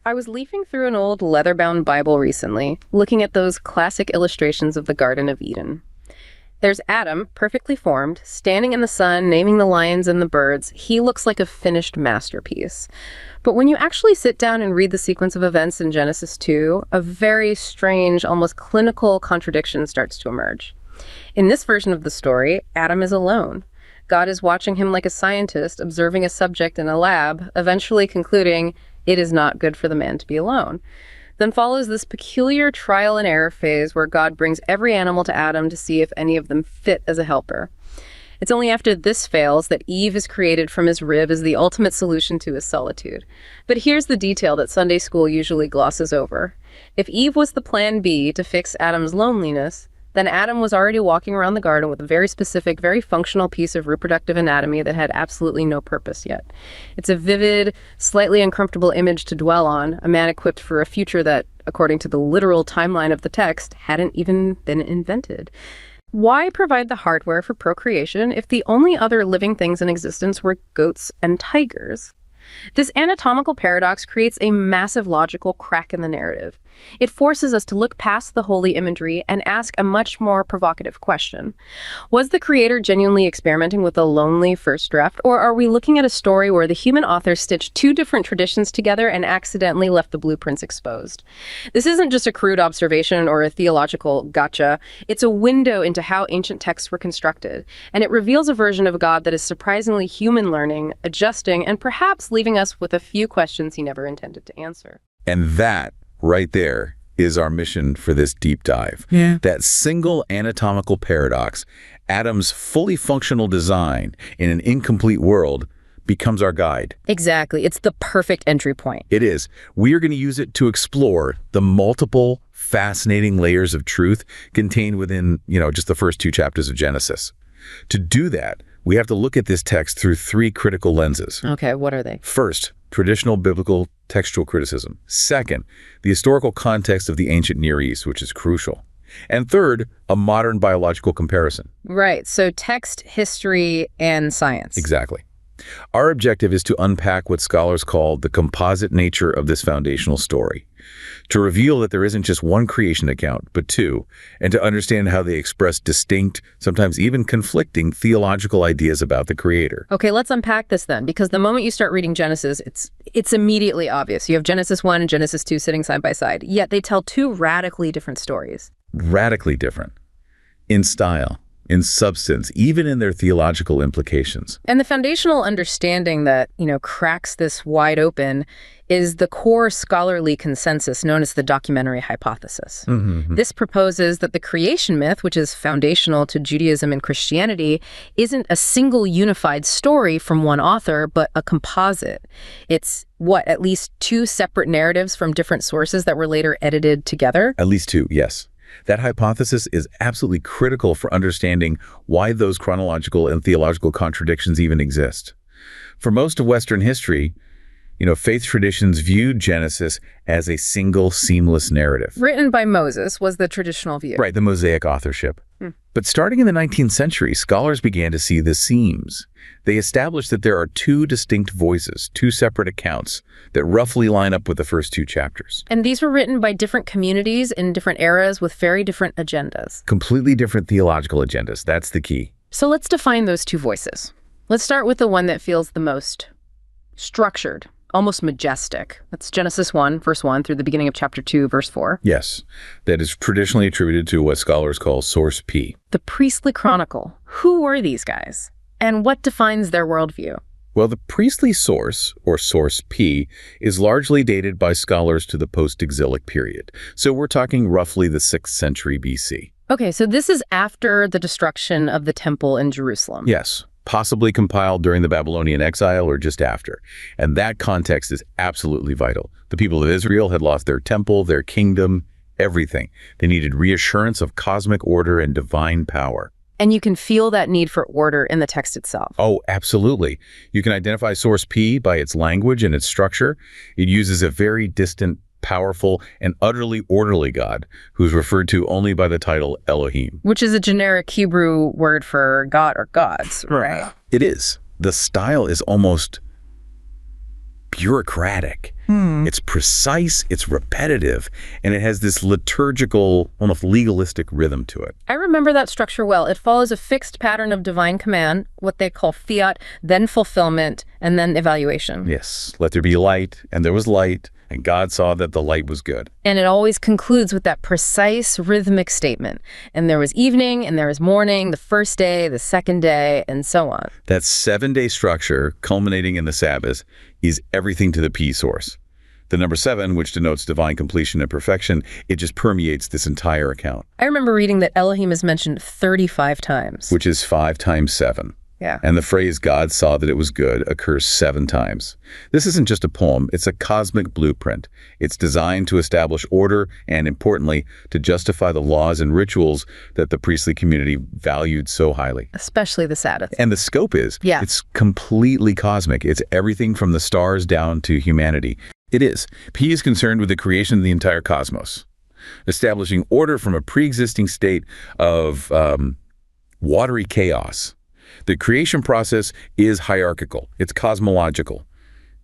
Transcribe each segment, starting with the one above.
I was leafing through an old leather-bound Bible recently, looking at those classic illustrations of the Garden of Eden. There's Adam, perfectly formed, standing in the sun, naming the lions and the birds. He looks like a finished masterpiece. But when you actually sit down and read the sequence of events in Genesis 2, a very strange, almost clinical contradiction starts to emerge. In this version of the story, Adam is alone. God is watching him like a scientist, observing a subject in a lab, eventually concluding, it is not good for the man to be alone. Then follows this peculiar trial and error phase where God brings every animal to Adam to see if any of them fit as a helper. It's only after this fails that Eve is created from his rib as the ultimate solution to his solitude. But here's the detail that Sunday school usually glosses over. If Eve was the plan B to fix Adam's loneliness, then Adam was already walking around the garden with a very specific, very functional piece of reproductive anatomy that had absolutely no purpose yet. It's a vivid, slightly uncomfortable image to dwell on, a man equipped for a future that, according to the literal timeline of the text, hadn't even been invented. Why provide the hardware for procreation if the only other living things in existence were goats and tigers? This anatomical paradox creates a massive logical crack in the narrative. It forces us to look past the holy imagery and ask a much more provocative question. Was the creator genuinely experimenting with a lonely first draft, or are we looking at a story where the human author stitched two different traditions together and accidentally left the blueprints exposed? This isn't just a crude observation or a theological gotcha. It's a window into how ancient texts were constructed, and it reveals a version of God that is surprisingly human, learning, adjusting, and perhaps leaving us with a few questions he never intended to answer. And that right there is our mission for this deep dive. That single anatomical paradox, Adam's fully functional design in an incomplete world, becomes our guide. Exactly. It's the perfect entry point. It is. We are going to use it to explore the multiple fascinating layers of truth contained within, just the first two chapters of Genesis. To do that, we have to look at this text through three critical lenses. Okay, what are they? First, traditional biblical textual criticism. Second, the historical context of the ancient Near East, which is crucial. And third, a modern biological comparison. Right, so text, history, and science. Exactly. Our objective is to unpack what scholars call the composite nature of this foundational story, to reveal that there isn't just one creation account, but two, and to understand how they express distinct, sometimes even conflicting theological ideas about the Creator. Okay, let's unpack this then, because the moment you start reading Genesis, it's immediately obvious. You have Genesis 1 and Genesis 2 sitting side by side, yet they tell two radically different stories. Radically different. In style, in substance, even in their theological implications. And the foundational understanding that, cracks this wide open is the core scholarly consensus known as the documentary hypothesis. This proposes that the creation myth, which is foundational to Judaism and Christianity, isn't a single unified story from one author, but a composite. It's, at least two separate narratives from different sources that were later edited together? At least two, yes. That hypothesis is absolutely critical for understanding why those chronological and theological contradictions even exist. For most of Western history, faith traditions viewed Genesis as a single, seamless narrative. Written by Moses was the traditional view. Right, the Mosaic authorship. But starting in the 19th century, scholars began to see the seams. They established that there are two distinct voices, two separate accounts that roughly line up with the first two chapters. And these were written by different communities in different eras with very different agendas. Completely different theological agendas. That's the key. So let's define those two voices. Let's start with the one that feels the most structured, almost majestic. That's Genesis 1, verse 1, through the beginning of chapter 2, verse 4. Yes, that is traditionally attributed to what scholars call Source P. The priestly chronicle. Who were these guys? And what defines their worldview? Well, the priestly source, or Source P, is largely dated by scholars to the post-exilic period. So we're talking roughly the 6th century BC. Okay, so this is after the destruction of the temple in Jerusalem. Yes. Possibly compiled during the Babylonian exile or just after. And that context is absolutely vital. The people of Israel had lost their temple, their kingdom, everything. They needed reassurance of cosmic order and divine power. And you can feel that need for order in the text itself. Oh, absolutely. You can identify Source P by its language and its structure. It uses a very distant, powerful, and utterly orderly God who's referred to only by the title Elohim. Which is a generic Hebrew word for God or gods, right? It is. The style is almost bureaucratic. It's precise, it's repetitive, and it has this liturgical, almost legalistic rhythm to it. I remember that structure well. It follows a fixed pattern of divine command, what they call fiat, then fulfillment, and then evaluation. Yes, let there be light, and there was light, and God saw that the light was good. And it always concludes with that precise rhythmic statement. And there was evening, and there was morning, the first day, the second day, and so on. That 7-day structure, culminating in the Sabbath, is everything to the P source. The number 7, which denotes divine completion and perfection, it just permeates this entire account. I remember reading that Elohim is mentioned 35 times. Which is 5 times 7. Yeah. And the phrase God saw that it was good occurs 7 times. This isn't just a poem, it's a cosmic blueprint. It's designed to establish order and, importantly, to justify the laws and rituals that the priestly community valued so highly. Especially the Sabbath. And the scope is, Yeah. It's completely cosmic. It's everything from the stars down to humanity. It is. P is concerned with the creation of the entire cosmos, establishing order from a pre-existing state of watery chaos. The creation process is hierarchical. It's cosmological.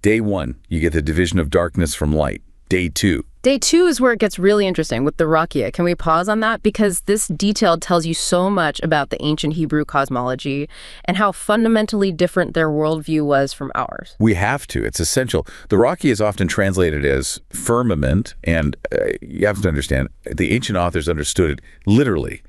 Day 1, you get the division of darkness from light. Day 2. Day 2 is where it gets really interesting with the Rakia. Can we pause on that? Because this detail tells you so much about the ancient Hebrew cosmology and how fundamentally different their worldview was from ours. We have to. It's essential. The Rakia is often translated as firmament, and you have to understand, the ancient authors understood it literally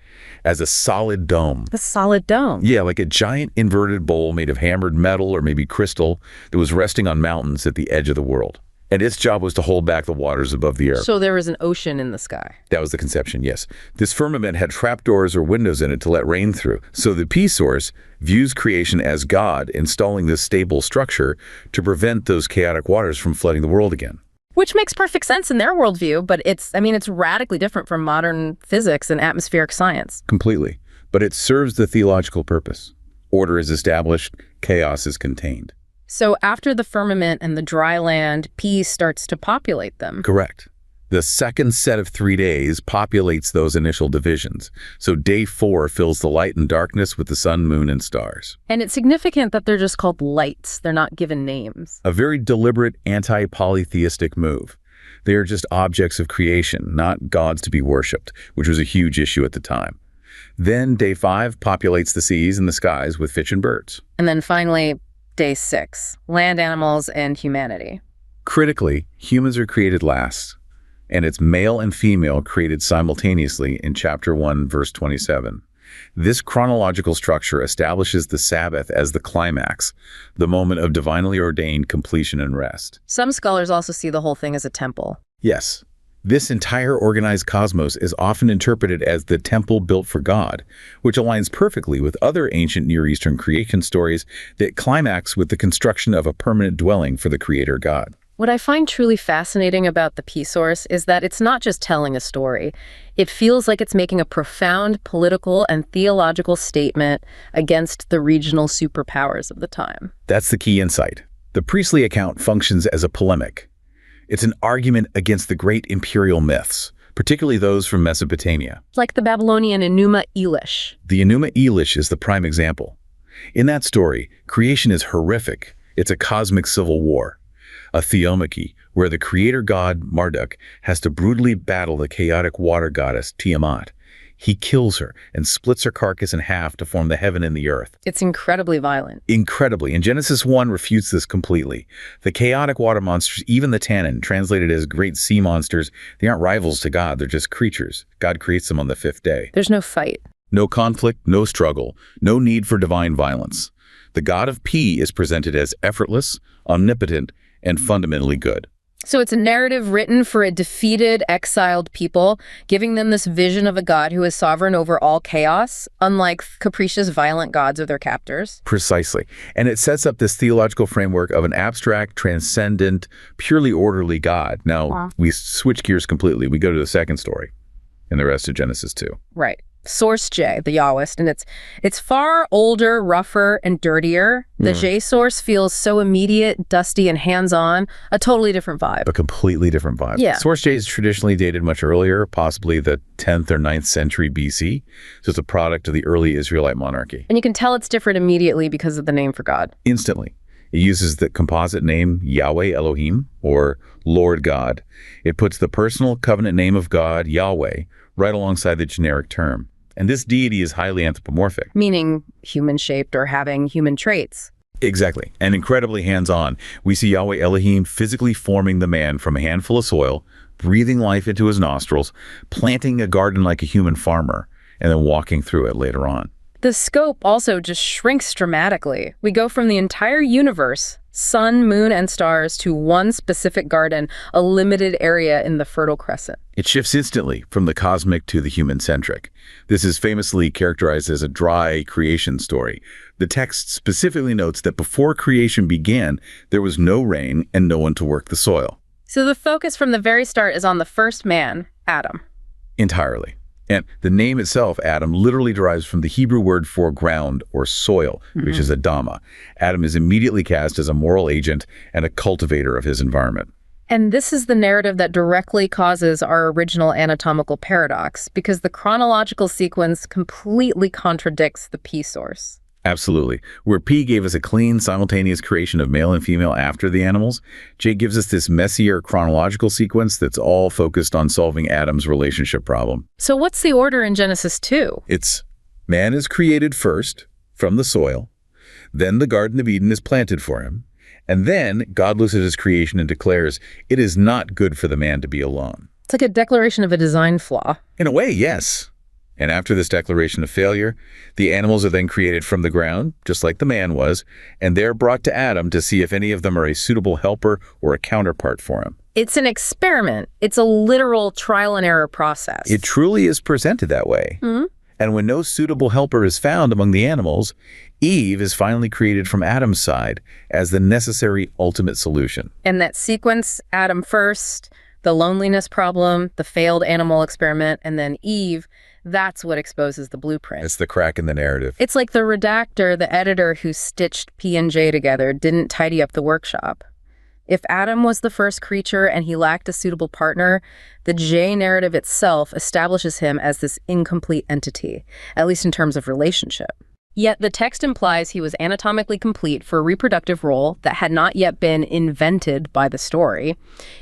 as a solid dome. A solid dome. Yeah, like a giant inverted bowl made of hammered metal or maybe crystal that was resting on mountains at the edge of the world. And its job was to hold back the waters above the earth. So there was an ocean in the sky. That was the conception, yes. This firmament had trapdoors or windows in it to let rain through. So the P source views creation as God installing this stable structure to prevent those chaotic waters from flooding the world again. Which makes perfect sense in their worldview, but it's radically different from modern physics and atmospheric science. Completely. But it serves the theological purpose. Order is established, chaos is contained. So after the firmament and the dry land, peace starts to populate them. Correct. The second set of 3 days populates those initial divisions. So day 4 fills the light and darkness with the sun, moon, and stars. And it's significant that they're just called lights. They're not given names. A very deliberate anti-polytheistic move. They are just objects of creation, not gods to be worshipped, which was a huge issue at the time. Then day 5 populates the seas and the skies with fish and birds. And then finally, Day 6, land animals and humanity. Critically, humans are created last, and it's male and female created simultaneously in chapter 1, verse 27. This chronological structure establishes the Sabbath as the climax, the moment of divinely ordained completion and rest. Some scholars also see the whole thing as a temple. Yes. This entire organized cosmos is often interpreted as the temple built for God, which aligns perfectly with other ancient Near Eastern creation stories that climax with the construction of a permanent dwelling for the Creator God. What I find truly fascinating about the P source is that it's not just telling a story. It feels like it's making a profound political and theological statement against the regional superpowers of the time. That's the key insight. The priestly account functions as a polemic. It's an argument against the great imperial myths, particularly those from Mesopotamia. Like the Babylonian Enuma Elish. The Enuma Elish is the prime example. In that story, creation is horrific. It's a cosmic civil war, a theomachy, where the creator god, Marduk, has to brutally battle the chaotic water goddess, Tiamat. He kills her and splits her carcass in half to form the heaven and the earth. It's incredibly violent. Incredibly. And Genesis 1 refutes this completely. The chaotic water monsters, even the Tannin, translated as great sea monsters, they aren't rivals to God, they're just creatures. God creates them on the 5th day. There's no fight. No conflict, no struggle, no need for divine violence. The God of P is presented as effortless, omnipotent, and fundamentally good. So it's a narrative written for a defeated, exiled people, giving them this vision of a God who is sovereign over all chaos, unlike capricious, violent gods of their captors. Precisely. And it sets up this theological framework of an abstract, transcendent, purely orderly God. Now, we switch gears completely. We go to the second story in the rest of Genesis 2. Right. Source J, the Yahwist, and it's far older, rougher, and dirtier. The J source feels so immediate, dusty, and hands-on, a totally different vibe. A completely different vibe. Yeah. Source J is traditionally dated much earlier, possibly the 10th or 9th century BC. So it's a product of the early Israelite monarchy. And you can tell it's different immediately because of the name for God. Instantly. It uses the composite name Yahweh Elohim, or Lord God. It puts the personal covenant name of God, Yahweh, right alongside the generic term. And this deity is highly anthropomorphic. Meaning human-shaped or having human traits. Exactly, and incredibly hands-on. We see Yahweh Elohim physically forming the man from a handful of soil, breathing life into his nostrils, planting a garden like a human farmer, and then walking through it later on. The scope also just shrinks dramatically. We go from the entire universe, sun, moon, and stars, to one specific garden, a limited area in the Fertile Crescent. It shifts instantly from the cosmic to the human-centric. This is famously characterized as a dry creation story. The text specifically notes that before creation began, there was no rain and no one to work the soil. So the focus from the very start is on the first man, Adam. Entirely. And the name itself, Adam, literally derives from the Hebrew word for ground or soil, which is Adama. Adam is immediately cast as a moral agent and a cultivator of his environment. And this is the narrative that directly causes our original anatomical paradox, because the chronological sequence completely contradicts the P source. Absolutely. Where P gave us a clean, simultaneous creation of male and female after the animals, J gives us this messier chronological sequence that's all focused on solving Adam's relationship problem. So what's the order in Genesis 2? It's man is created first from the soil, then the Garden of Eden is planted for him, and then God looks at his creation and declares, it is not good for the man to be alone. It's like a declaration of a design flaw. In a way, yes. And after this declaration of failure, the animals are then created from the ground, just like the man was, and they're brought to Adam to see if any of them are a suitable helper or a counterpart for him. It's an experiment. It's a literal trial and error process. It truly is presented that way. Mm-hmm. And when no suitable helper is found among the animals, Eve is finally created from Adam's side as the necessary ultimate solution. And that sequence, Adam first, the loneliness problem, the failed animal experiment, and then Eve, that's what exposes the blueprint. It's the crack in the narrative. It's like the redactor, the editor who stitched P and J together, didn't tidy up the workshop. If Adam was the first creature and he lacked a suitable partner, the J narrative itself establishes him as this incomplete entity, at least in terms of relationship. Yet the text implies he was anatomically complete for a reproductive role that had not yet been invented by the story.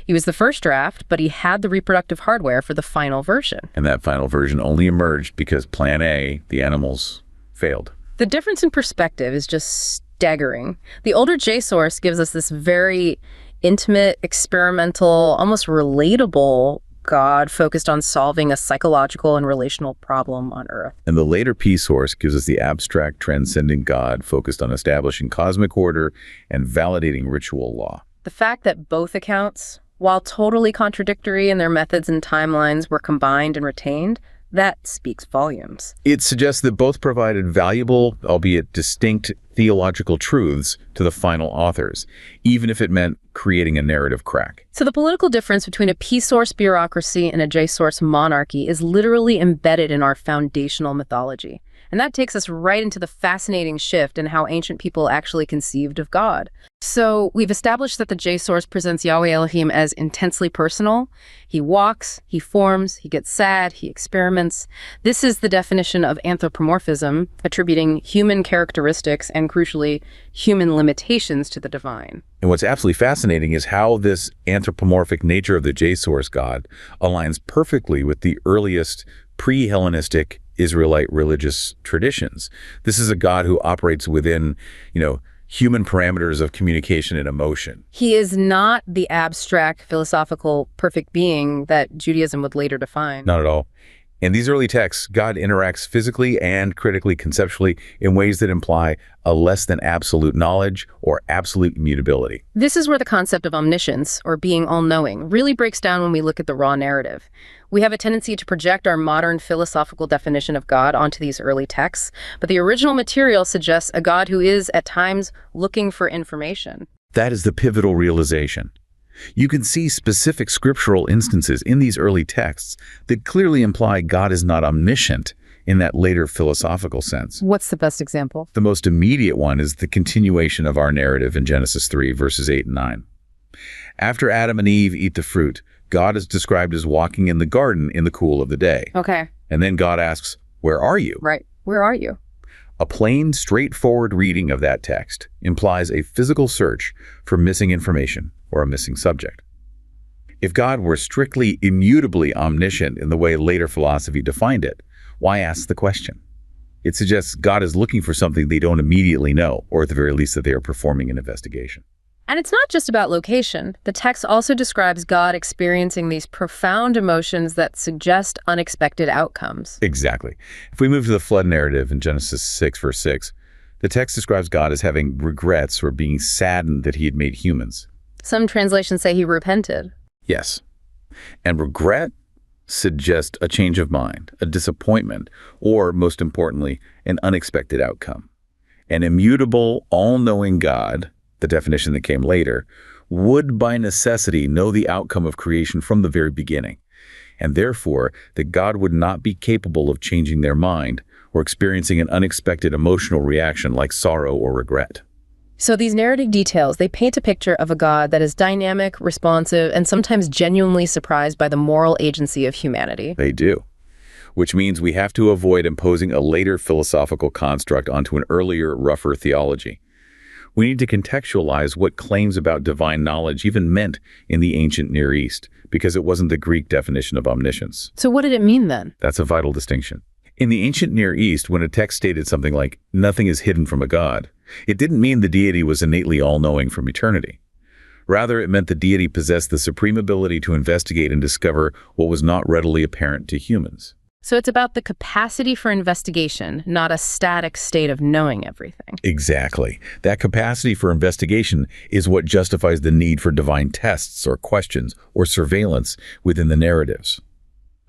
He was the first draft, but he had the reproductive hardware for the final version. And that final version only emerged because Plan A, the animals, failed. The difference in perspective is just staggering. The older J source gives us this very intimate, experimental, almost relatable God focused on solving a psychological and relational problem on Earth. And the later P source gives us the abstract, transcendent God focused on establishing cosmic order and validating ritual law. The fact that both accounts, while totally contradictory in their methods and timelines, were combined and retained, that speaks volumes. It suggests that both provided valuable, albeit distinct, theological truths to the final authors, even if it meant creating a narrative crack. So the political difference between a P-source bureaucracy and a J-source monarchy is literally embedded in our foundational mythology. And that takes us right into the fascinating shift in how ancient people actually conceived of God. So we've established that the J-source presents Yahweh Elohim as intensely personal. He walks, he forms, he gets sad, he experiments. This is the definition of anthropomorphism, attributing human characteristics and, crucially, human limitations to the divine. And what's absolutely fascinating is how this anthropomorphic nature of the J-source God aligns perfectly with the earliest pre-Hellenistic Israelite religious traditions. This is a God who operates within, human parameters of communication and emotion. He is not the abstract, philosophical, perfect being that Judaism would later define. Not at all. In these early texts, God interacts physically and critically conceptually in ways that imply a less than absolute knowledge or absolute immutability. This is where the concept of omniscience, or being all-knowing, really breaks down when we look at the raw narrative. We have a tendency to project our modern philosophical definition of God onto these early texts, but the original material suggests a God who is, at times, looking for information. That is the pivotal realization. You can see specific scriptural instances in these early texts that clearly imply God is not omniscient in that later philosophical sense. What's the best example? The most immediate one is the continuation of our narrative in Genesis 3, verses 8 and 9. After Adam and Eve eat the fruit, God is described as walking in the garden in the cool of the day. Okay. And then God asks, "Where are you?" Right. Where are you? A plain, straightforward reading of that text implies a physical search for missing information or a missing subject. If God were strictly immutably omniscient in the way later philosophy defined it, why ask the question? It suggests God is looking for something they don't immediately know, or at the very least that they are performing an investigation. And it's not just about location. The text also describes God experiencing these profound emotions that suggest unexpected outcomes. Exactly. If we move to the flood narrative in Genesis 6, verse 6, the text describes God as having regrets or being saddened that he had made humans. Some translations say he repented. Yes. And regret suggests a change of mind, a disappointment, or, most importantly, an unexpected outcome. An immutable, all-knowing God, the definition that came later, would by necessity know the outcome of creation from the very beginning, and therefore that God would not be capable of changing their mind or experiencing an unexpected emotional reaction like sorrow or regret. So these narrative details, they paint a picture of a God that is dynamic, responsive, and sometimes genuinely surprised by the moral agency of humanity. They do. Which means we have to avoid imposing a later philosophical construct onto an earlier, rougher theology. We need to contextualize what claims about divine knowledge even meant in the ancient Near East, because it wasn't the Greek definition of omniscience. So what did it mean then? That's a vital distinction. In the ancient Near East, when a text stated something like, "Nothing is hidden from a God," it didn't mean the deity was innately all-knowing from eternity. Rather, it meant the deity possessed the supreme ability to investigate and discover what was not readily apparent to humans. So it's about the capacity for investigation, not a static state of knowing everything. Exactly. That capacity for investigation is what justifies the need for divine tests or questions or surveillance within the narratives.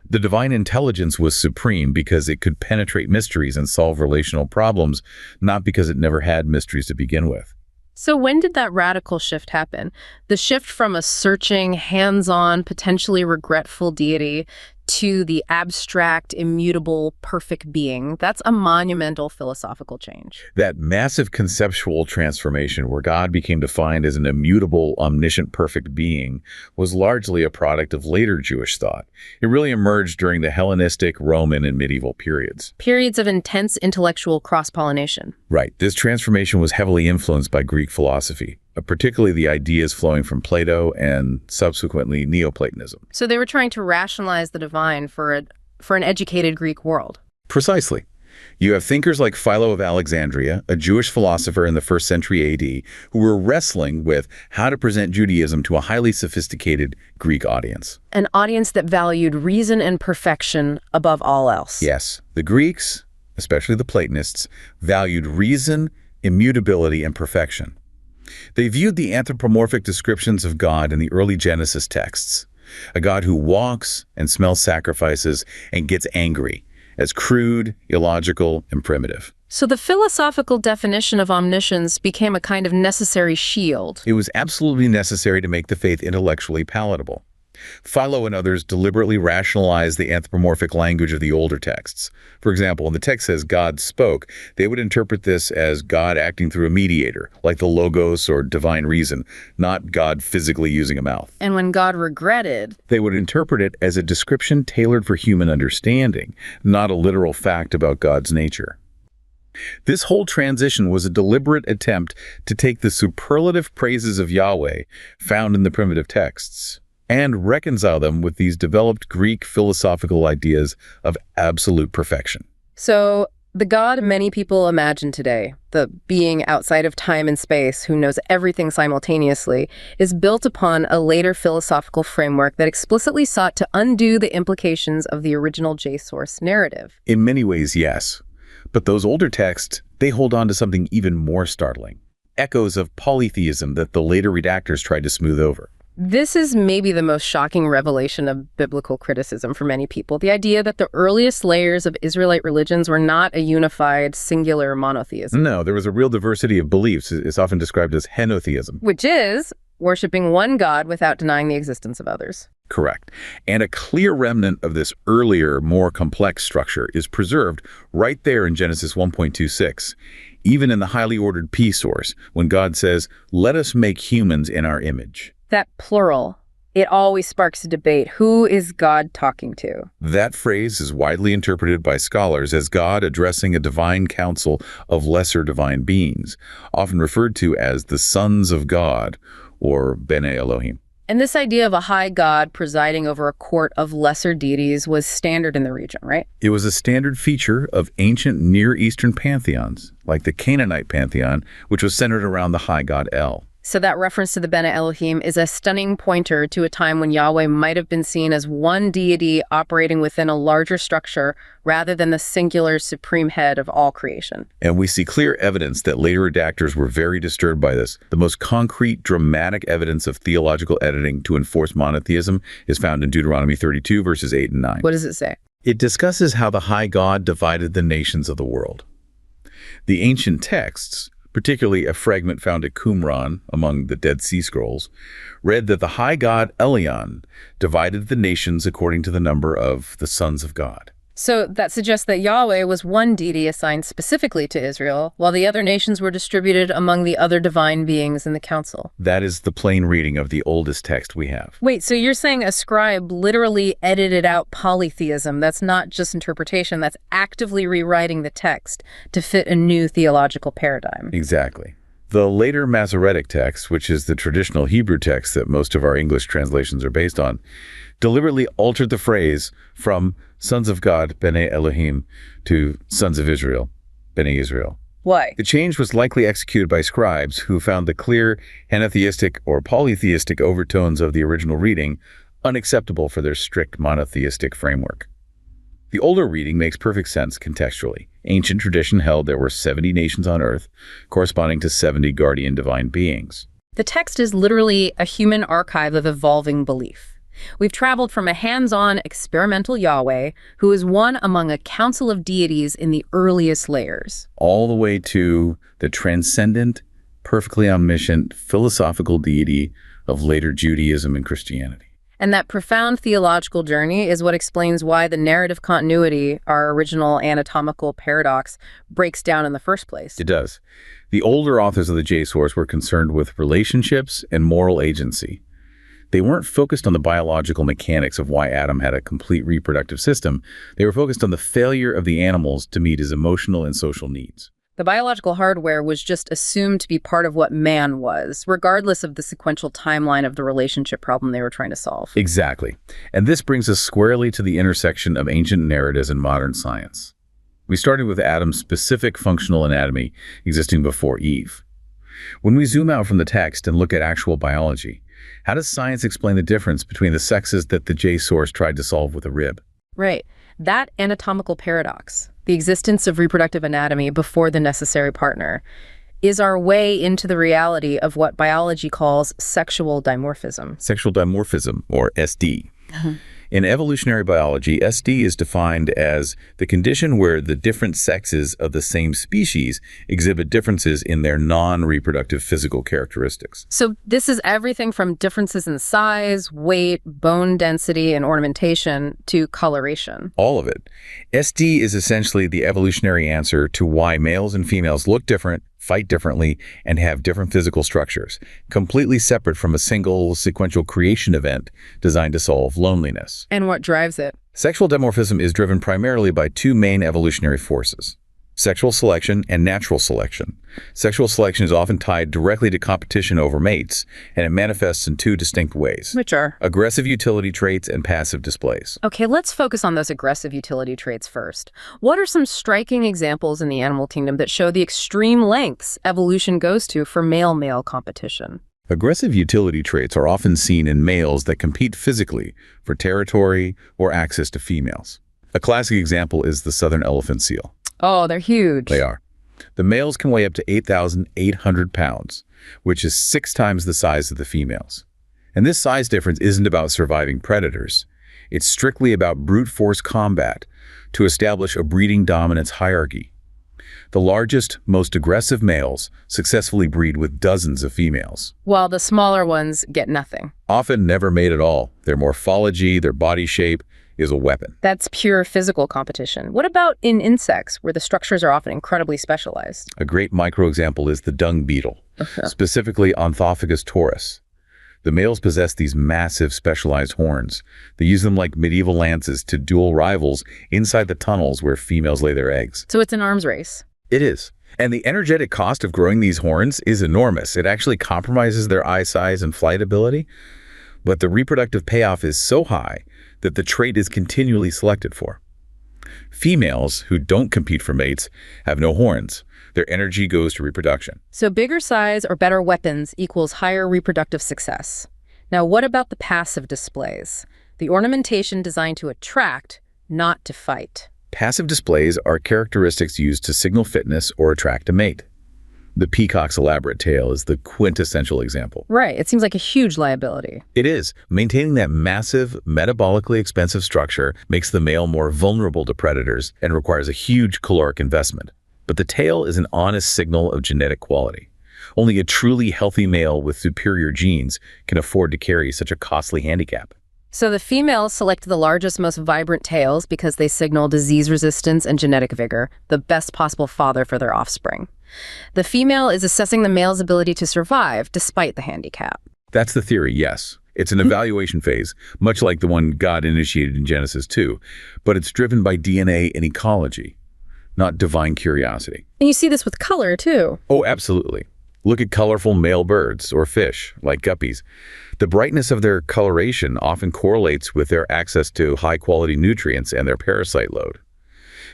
The divine intelligence was supreme because it could penetrate mysteries and solve relational problems, not because it never had mysteries to begin with. So when did that radical shift happen? The shift from a searching, hands-on, potentially regretful deity to the abstract, immutable, perfect being. That's a monumental philosophical change. That massive conceptual transformation where God became defined as an immutable, omniscient, perfect being was largely a product of later Jewish thought. It really emerged during the Hellenistic, Roman, and medieval periods. Periods of intense intellectual cross-pollination. Right. This transformation was heavily influenced by Greek philosophy, particularly the ideas flowing from Plato and subsequently Neoplatonism. So they were trying to rationalize the divine for an educated Greek world. Precisely. You have thinkers like Philo of Alexandria, a Jewish philosopher in the 1st century AD, who were wrestling with how to present Judaism to a highly sophisticated Greek audience. An audience that valued reason and perfection above all else. Yes, the Greeks, especially the Platonists, valued reason, immutability, and perfection. They viewed the anthropomorphic descriptions of God in the early Genesis texts, a God who walks and smells sacrifices and gets angry, as crude, illogical, and primitive. So the philosophical definition of omniscience became a kind of necessary shield. It was absolutely necessary to make the faith intellectually palatable. Philo and others deliberately rationalized the anthropomorphic language of the older texts. For example, when the text says God spoke, they would interpret this as God acting through a mediator, like the logos or divine reason, not God physically using a mouth. And when God regretted, they would interpret it as a description tailored for human understanding, not a literal fact about God's nature. This whole transition was a deliberate attempt to take the superlative praises of Yahweh found in the primitive texts and reconcile them with these developed Greek philosophical ideas of absolute perfection. So the God many people imagine today, the being outside of time and space who knows everything simultaneously, is built upon a later philosophical framework that explicitly sought to undo the implications of the original J-source narrative. In many ways, yes. But those older texts, they hold on to something even more startling. Echoes of polytheism that the later redactors tried to smooth over. This is maybe the most shocking revelation of biblical criticism for many people. The idea that the earliest layers of Israelite religions were not a unified, singular monotheism. No, there was a real diversity of beliefs. It's often described as henotheism. Which is worshiping one God without denying the existence of others. Correct. And a clear remnant of this earlier, more complex structure is preserved right there in Genesis 1.26, even in the highly ordered P source, when God says, "Let us make humans in our image." That plural, It always sparks a debate. Who is God talking to? That phrase is widely interpreted by scholars as God addressing a divine council of lesser divine beings, often referred to as the sons of God, or Bene Elohim. And this idea of a high god presiding over a court of lesser deities was standard in the region, right? It was a standard feature of ancient Near Eastern pantheons, like the Canaanite pantheon, which was centered around the high god El. So that reference to the Bene Elohim is a stunning pointer to a time when Yahweh might have been seen as one deity operating within a larger structure rather than the singular supreme head of all creation. And we see clear evidence that later redactors were very disturbed by this. The most concrete, dramatic evidence of theological editing to enforce monotheism is found in Deuteronomy 32, verses 8 and 9. What does it say? It discusses how the high God divided the nations of the world. The ancient texts, particularly a fragment found at Qumran among the Dead Sea Scrolls, read that the high god Elion divided the nations according to the number of the sons of God. So that suggests that Yahweh was one deity assigned specifically to Israel, while the other nations were distributed among the other divine beings in the council. That is the plain reading of the oldest text we have. Wait, so you're saying a scribe literally edited out polytheism? That's not just interpretation, that's actively rewriting the text to fit a new theological paradigm. Exactly. The later Masoretic text, which is the traditional Hebrew text that most of our English translations are based on, deliberately altered the phrase from sons of God, Bene Elohim, to sons of Israel, Bene Israel. Why? The change was likely executed by scribes who found the clear henotheistic or polytheistic overtones of the original reading unacceptable for their strict monotheistic framework. The older reading makes perfect sense contextually. Ancient tradition held there were 70 nations on earth, corresponding to 70 guardian divine beings. The text is literally a human archive of evolving belief. We've traveled from a hands-on experimental Yahweh, who is one among a council of deities in the earliest layers, all the way to the transcendent, perfectly omniscient, philosophical deity of later Judaism and Christianity. And that profound theological journey is what explains why the narrative continuity, our original anatomical paradox, breaks down in the first place. It does. The older authors of the J-Source were concerned with relationships and moral agency. They weren't focused on the biological mechanics of why Adam had a complete reproductive system. They were focused on the failure of the animals to meet his emotional and social needs. The biological hardware was just assumed to be part of what man was, regardless of the sequential timeline of the relationship problem they were trying to solve. Exactly. And this brings us squarely to the intersection of ancient narratives and modern science. We started with Adam's specific functional anatomy existing before Eve. When we zoom out from the text and look at actual biology, how does science explain the difference between the sexes that the J-Source tried to solve with a rib? Right. That anatomical paradox, the existence of reproductive anatomy before the necessary partner, is our way into the reality of what biology calls sexual dimorphism. Sexual dimorphism, or SD. In evolutionary biology, SD is defined as the condition where the different sexes of the same species exhibit differences in their non-reproductive physical characteristics. So this is everything from differences in size, weight, bone density, and ornamentation to coloration. All of it. SD is essentially the evolutionary answer to why males and females look different, fight differently, and have different physical structures, completely separate from a single sequential creation event designed to solve loneliness. And what drives it? Sexual dimorphism is driven primarily by two main evolutionary forces: sexual selection and natural selection. Sexual selection is often tied directly to competition over mates, and it manifests in two distinct ways. Which are? Aggressive utility traits and passive displays. Okay, let's focus on those aggressive utility traits first. What are some striking examples in the animal kingdom that show the extreme lengths evolution goes to for male-male competition? Aggressive utility traits are often seen in males that compete physically for territory or access to females. A classic example is the southern elephant seal. Oh, they're huge. They are. The males can weigh up to 8,800 pounds, which is 6 times the size of the females. And this size difference isn't about surviving predators. It's strictly about brute force combat to establish a breeding dominance hierarchy. The largest, most aggressive males successfully breed with dozens of females, while the smaller ones get nothing. Often never mate at all. Their morphology, their body shape, is a weapon. That's pure physical competition. What about in insects, where the structures are often incredibly specialized? A great microexample is the dung beetle, specifically Anthropomorphic taurus. The males possess these massive specialized horns. They use them like medieval lances to duel rivals inside the tunnels where females lay their eggs. So it's an arms race. It is. And the energetic cost of growing these horns is enormous. It actually compromises their eye size and flight ability. But the reproductive payoff is so high that the trait is continually selected for. Females who don't compete for mates have no horns. Their energy goes to reproduction. So bigger size or better weapons equals higher reproductive success. Now, what about the passive displays? The ornamentation designed to attract, not to fight. Passive displays are characteristics used to signal fitness or attract a mate. The peacock's elaborate tail is the quintessential example. Right. It seems like a huge liability. It is. Maintaining that massive, metabolically expensive structure makes the male more vulnerable to predators and requires a huge caloric investment. But the tail is an honest signal of genetic quality. Only a truly healthy male with superior genes can afford to carry such a costly handicap. So the females select the largest, most vibrant tails because they signal disease resistance and genetic vigor, the best possible father for their offspring. The female is assessing the male's ability to survive despite the handicap. That's the theory, yes. It's an evaluation phase, much like the one God initiated in Genesis 2, but it's driven by DNA and ecology, not divine curiosity. And you see this with color, too. Oh, absolutely. Look at colorful male birds or fish, like guppies. The brightness of their coloration often correlates with their access to high-quality nutrients and their parasite load.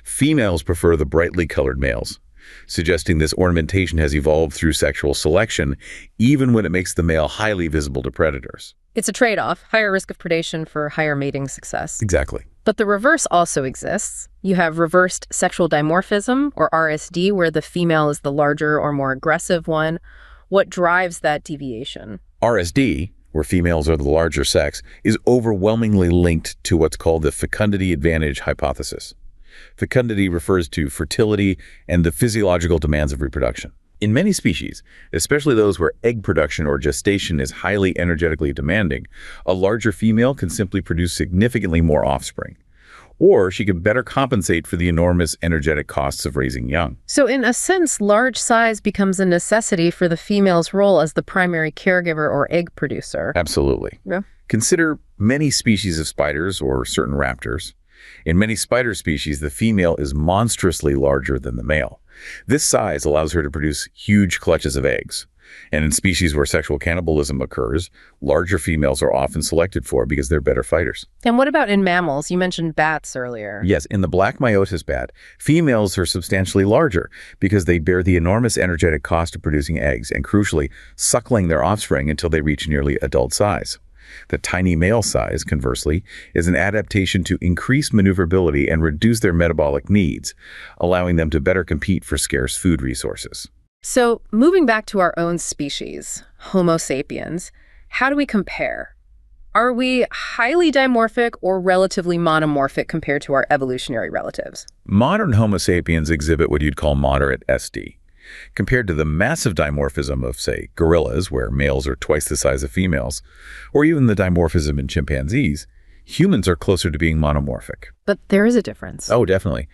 Females prefer the brightly colored males, suggesting this ornamentation has evolved through sexual selection, even when it makes the male highly visible to predators. It's a trade-off, higher risk of predation for higher mating success. Exactly. But the reverse also exists. You have reversed sexual dimorphism, or RSD, where the female is the larger or more aggressive one. What drives that deviation? RSD, where females are the larger sex, is overwhelmingly linked to what's called the fecundity advantage hypothesis. Fecundity refers to fertility and the physiological demands of reproduction. In many species, especially those where egg production or gestation is highly energetically demanding, a larger female can simply produce significantly more offspring. Or she can better compensate for the enormous energetic costs of raising young. So in a sense, large size becomes a necessity for the female's role as the primary caregiver or egg producer. Absolutely. Yeah. Consider many species of spiders or certain raptors. In many spider species, the female is monstrously larger than the male. This size allows her to produce huge clutches of eggs. And in species where sexual cannibalism occurs, larger females are often selected for because they're better fighters. And what about in mammals? You mentioned bats earlier. Yes, in the black myotis bat, females are substantially larger because they bear the enormous energetic cost of producing eggs and, crucially, suckling their offspring until they reach nearly adult size. The tiny male size, conversely, is an adaptation to increase maneuverability and reduce their metabolic needs, allowing them to better compete for scarce food resources. So, moving back to our own species, Homo sapiens, how do we compare? Are we highly dimorphic or relatively monomorphic compared to our evolutionary relatives? Modern Homo sapiens exhibit what you'd call moderate SD. Compared to the massive dimorphism of, say, gorillas, where males are twice the size of females, or even the dimorphism in chimpanzees, humans are closer to being monomorphic. But there is a difference. Oh, definitely.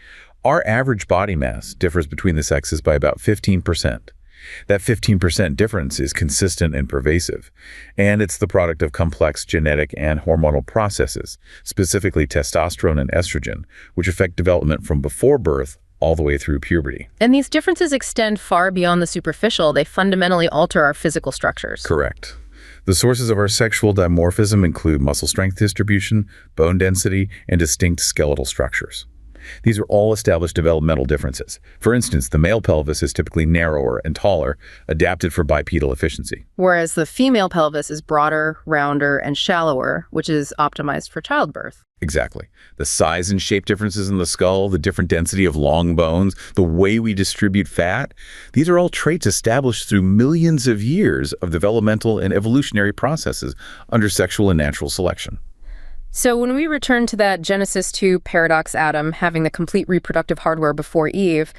Our average body mass differs between the sexes by about 15%. That 15% difference is consistent and pervasive, and it's the product of complex genetic and hormonal processes, specifically testosterone and estrogen, which affect development from before birth all the way through puberty. And these differences extend far beyond the superficial. They fundamentally alter our physical structures. Correct. The sources of our sexual dimorphism include muscle strength distribution, bone density, and distinct skeletal structures. These are all established developmental differences. For instance, the male pelvis is typically narrower and taller, adapted for bipedal efficiency. Whereas the female pelvis is broader, rounder, and shallower, which is optimized for childbirth. Exactly. The size and shape differences in the skull, the different density of long bones, the way we distribute fat, these are all traits established through millions of years of developmental and evolutionary processes under sexual and natural selection. So when we return to that Genesis 2 paradox Adam having the complete reproductive hardware before Eve,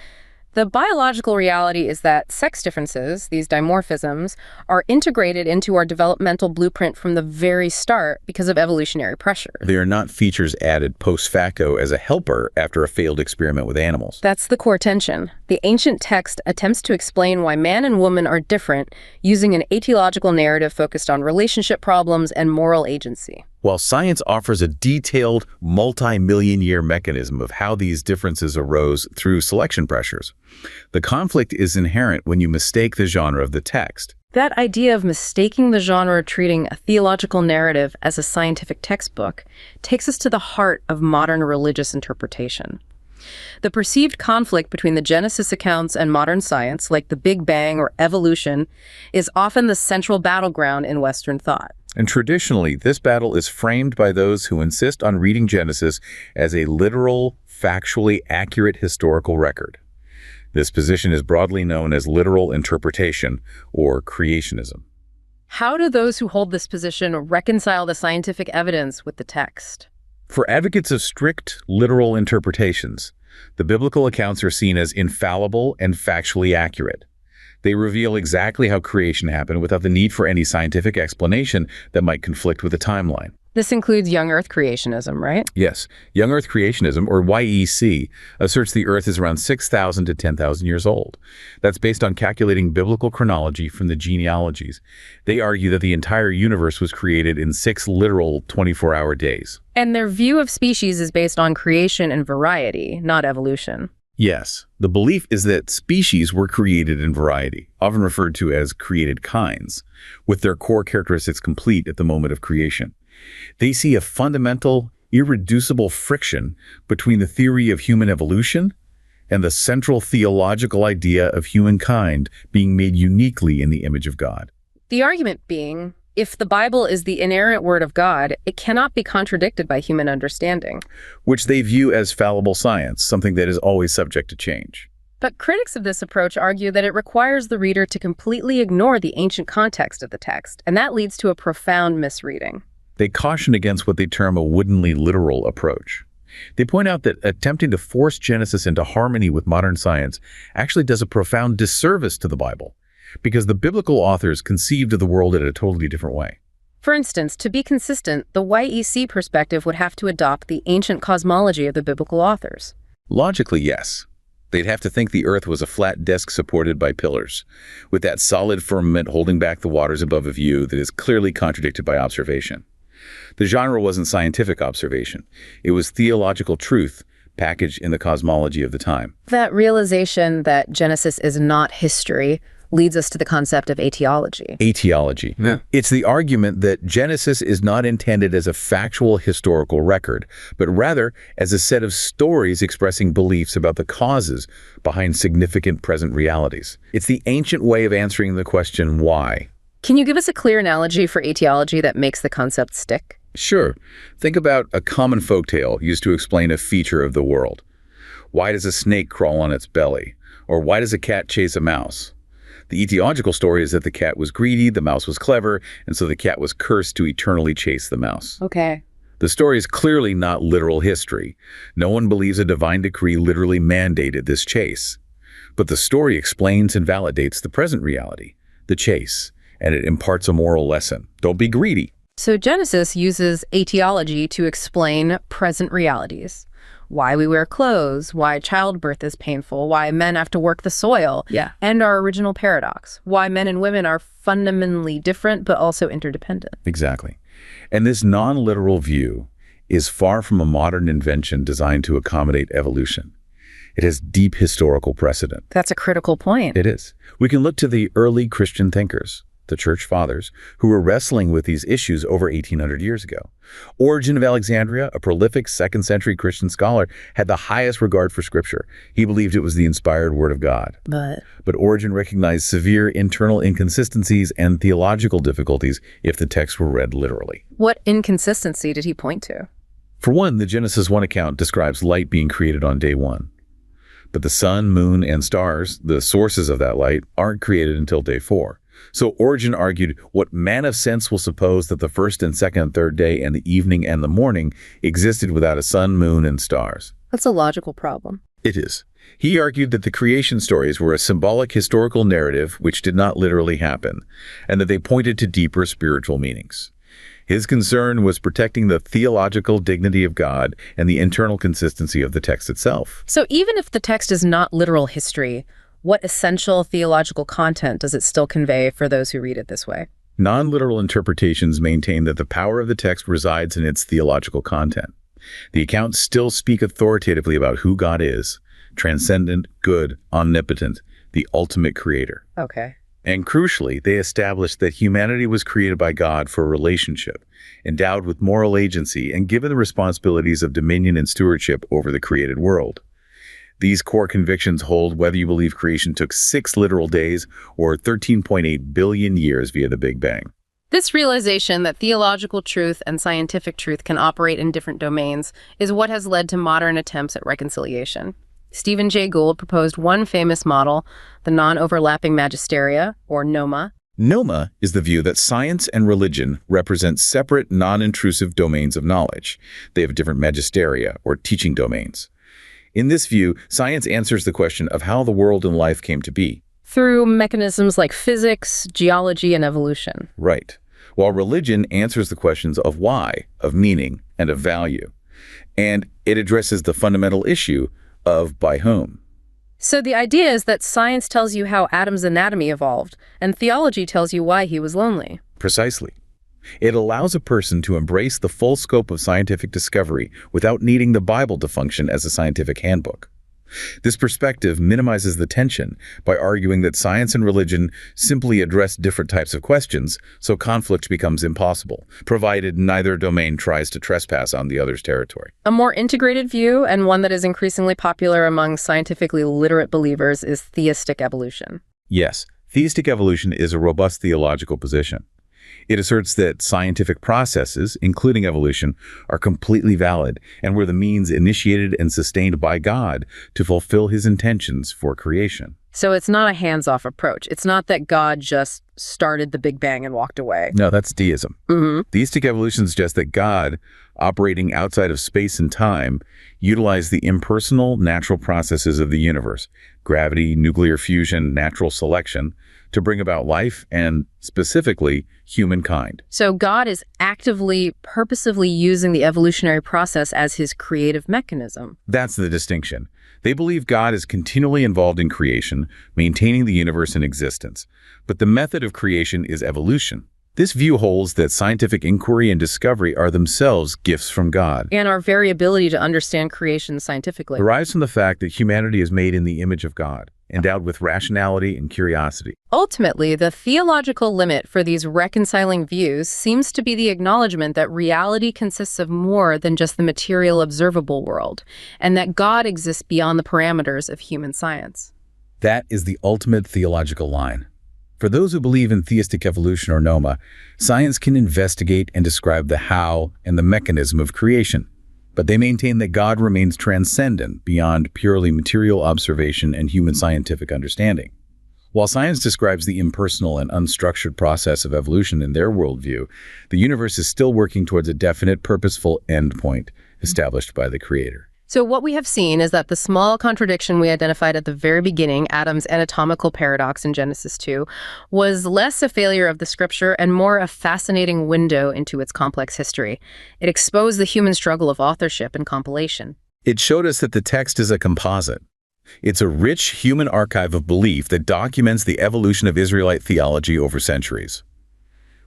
The biological reality is that sex differences, these dimorphisms, are integrated into our developmental blueprint from the very start because of evolutionary pressure. They are not features added post facto as a helper after a failed experiment with animals. That's the core tension. The ancient text attempts to explain why man and woman are different using an etiological narrative focused on relationship problems and moral agency. While science offers a detailed, multi-million-year mechanism of how these differences arose through selection pressures, the conflict is inherent when you mistake the genre of the text. That idea of mistaking the genre, treating a theological narrative as a scientific textbook, takes us to the heart of modern religious interpretation. The perceived conflict between the Genesis accounts and modern science, like the Big Bang or evolution, is often the central battleground in Western thought. And traditionally, this battle is framed by those who insist on reading Genesis as a literal, factually accurate historical record. This position is broadly known as literal interpretation, or creationism. How do those who hold this position reconcile the scientific evidence with the text? For advocates of strict, literal interpretations, the biblical accounts are seen as infallible and factually accurate. They reveal exactly how creation happened without the need for any scientific explanation that might conflict with the timeline. This includes young Earth creationism, right? Yes. Young Earth creationism, or YEC, asserts the Earth is around 6,000 to 10,000 years old. That's based on calculating biblical chronology from the genealogies. They argue that the entire universe was created in 6 literal 24-hour days. And their view of species is based on creation and variety, not evolution. Yes. The belief is that species were created in variety, often referred to as created kinds, with their core characteristics complete at the moment of creation. They see a fundamental, irreducible friction between the theory of human evolution and the central theological idea of humankind being made uniquely in the image of God. The argument being, if the Bible is the inerrant word of God, it cannot be contradicted by human understanding. Which they view as fallible science, something that is always subject to change. But critics of this approach argue that it requires the reader to completely ignore the ancient context of the text, and that leads to a profound misreading. They caution against what they term a woodenly literal approach. They point out that attempting to force Genesis into harmony with modern science actually does a profound disservice to the Bible, because the biblical authors conceived of the world in a totally different way. For instance, to be consistent, the YEC perspective would have to adopt the ancient cosmology of the biblical authors. Logically, yes. They'd have to think the earth was a flat disk supported by pillars, with that solid firmament holding back the waters above a view that is clearly contradicted by observation. The genre wasn't scientific observation. It was theological truth packaged in the cosmology of the time. That realization that Genesis is not history leads us to the concept of etiology. Etiology. Yeah. It's the argument that Genesis is not intended as a factual historical record, but rather as a set of stories expressing beliefs about the causes behind significant present realities. It's the ancient way of answering the question, why? Can you give us a clear analogy for etiology that makes the concept stick? Sure. Think about a common folktale used to explain a feature of the world. Why does a snake crawl on its belly? Or why does a cat chase a mouse? The etiological story is that the cat was greedy, the mouse was clever, and so the cat was cursed to eternally chase the mouse. Okay. The story is clearly not literal history. No one believes a divine decree literally mandated this chase. But the story explains and validates the present reality, the chase, and it imparts a moral lesson. Don't be greedy. So Genesis uses etiology to explain present realities. Why we wear clothes, why childbirth is painful, why men have to work the soil, and our original paradox, why men and women are fundamentally different but also interdependent. Exactly. And this non-literal view is far from a modern invention designed to accommodate evolution. It has deep historical precedent. That's a critical point. It is. We can look to the early Christian thinkers, the church fathers, who were wrestling with these issues over 1,800 years ago. Origen of Alexandria, a prolific 2nd century Christian scholar, had the highest regard for Scripture. He believed it was the inspired Word of God. But Origen recognized severe internal inconsistencies and theological difficulties if the text were read literally. What inconsistency did he point to? For one, the Genesis 1 account describes light being created on day 1. But the sun, moon, and stars, the sources of that light, aren't created until day 4. So Origen argued what man of sense will suppose that the first and second and third day and the evening and the morning existed without a sun, moon, and stars. That's a logical problem. It is. He argued that the creation stories were a symbolic historical narrative which did not literally happen, and that they pointed to deeper spiritual meanings. His concern was protecting the theological dignity of God and the internal consistency of the text itself. So even if the text is not literal history, what essential theological content does it still convey for those who read it this way? Non-literal interpretations maintain that the power of the text resides in its theological content. The accounts still speak authoritatively about who God is, transcendent, good, omnipotent, the ultimate creator. Okay. And crucially, they establish that humanity was created by God for a relationship, endowed with moral agency, and given the responsibilities of dominion and stewardship over the created world. These core convictions hold whether you believe creation took 6 literal days or 13.8 billion years via the Big Bang. This realization that theological truth and scientific truth can operate in different domains is what has led to modern attempts at reconciliation. Stephen Jay Gould proposed one famous model, the non-overlapping magisteria, or NOMA. NOMA is the view that science and religion represent separate, non-intrusive domains of knowledge. They have different magisteria, or teaching domains. In this view, science answers the question of how the world and life came to be. Through mechanisms like physics, geology, and evolution. Right. While religion answers the questions of why, of meaning, and of value. And it addresses the fundamental issue of by whom. So the idea is that science tells you how Adam's anatomy evolved, and theology tells you why he was lonely. Precisely. It allows a person to embrace the full scope of scientific discovery without needing the Bible to function as a scientific handbook. This perspective minimizes the tension by arguing that science and religion simply address different types of questions, so conflict becomes impossible, provided neither domain tries to trespass on the other's territory. A more integrated view, and one that is increasingly popular among scientifically literate believers, is theistic evolution. Yes, theistic evolution is a robust theological position. It asserts that scientific processes, including evolution, are completely valid and were the means initiated and sustained by God to fulfill his intentions for creation. So it's not a hands-off approach. It's not that God just started the Big Bang and walked away. No, that's deism. Theistic evolution suggests that God, operating outside of space and time, utilized the impersonal, natural processes of the universe, gravity, nuclear fusion, natural selection, to bring about life and, specifically, humankind. So God is actively, purposively using the evolutionary process as his creative mechanism. That's the distinction. They believe God is continually involved in creation, maintaining the universe in existence. But the method of creation is evolution. This view holds that scientific inquiry and discovery are themselves gifts from God. And our very ability to understand creation scientifically Derives from the fact that humanity is made in the image of God, endowed with rationality and curiosity. Ultimately, the theological limit for these reconciling views seems to be the acknowledgement that reality consists of more than just the material observable world, and that God exists beyond the parameters of human science. That is the ultimate theological line. For those who believe in theistic evolution or NOMA, science can investigate and describe the how and the mechanism of creation. But they maintain that God remains transcendent beyond purely material observation and human scientific understanding. While science describes the impersonal and unstructured process of evolution in their worldview, the universe is still working towards a definite, purposeful endpoint established by the Creator. So what we have seen is that the small contradiction we identified at the very beginning, Adam's anatomical paradox in Genesis 2, was less a failure of the scripture and more a fascinating window into its complex history. It exposed the human struggle of authorship and compilation. It showed us that the text is a composite. It's a rich human archive of belief that documents the evolution of Israelite theology over centuries.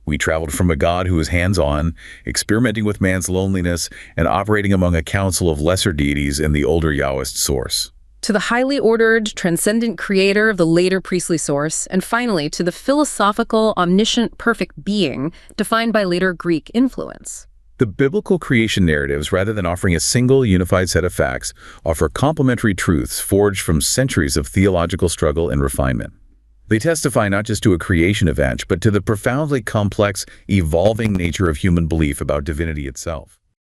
We traveled from a God who is hands-on, experimenting with man's loneliness, and operating among a council of lesser deities in the older Yahwist Source, to the highly ordered, transcendent creator of the later priestly source, and finally to the philosophical, omniscient, perfect being defined by later Greek influence. The biblical creation narratives, rather than offering a single unified set of facts, offer complementary truths forged from centuries of theological struggle and refinement. They testify not just to a creation event, but to the profoundly complex, evolving nature of human belief about divinity itself.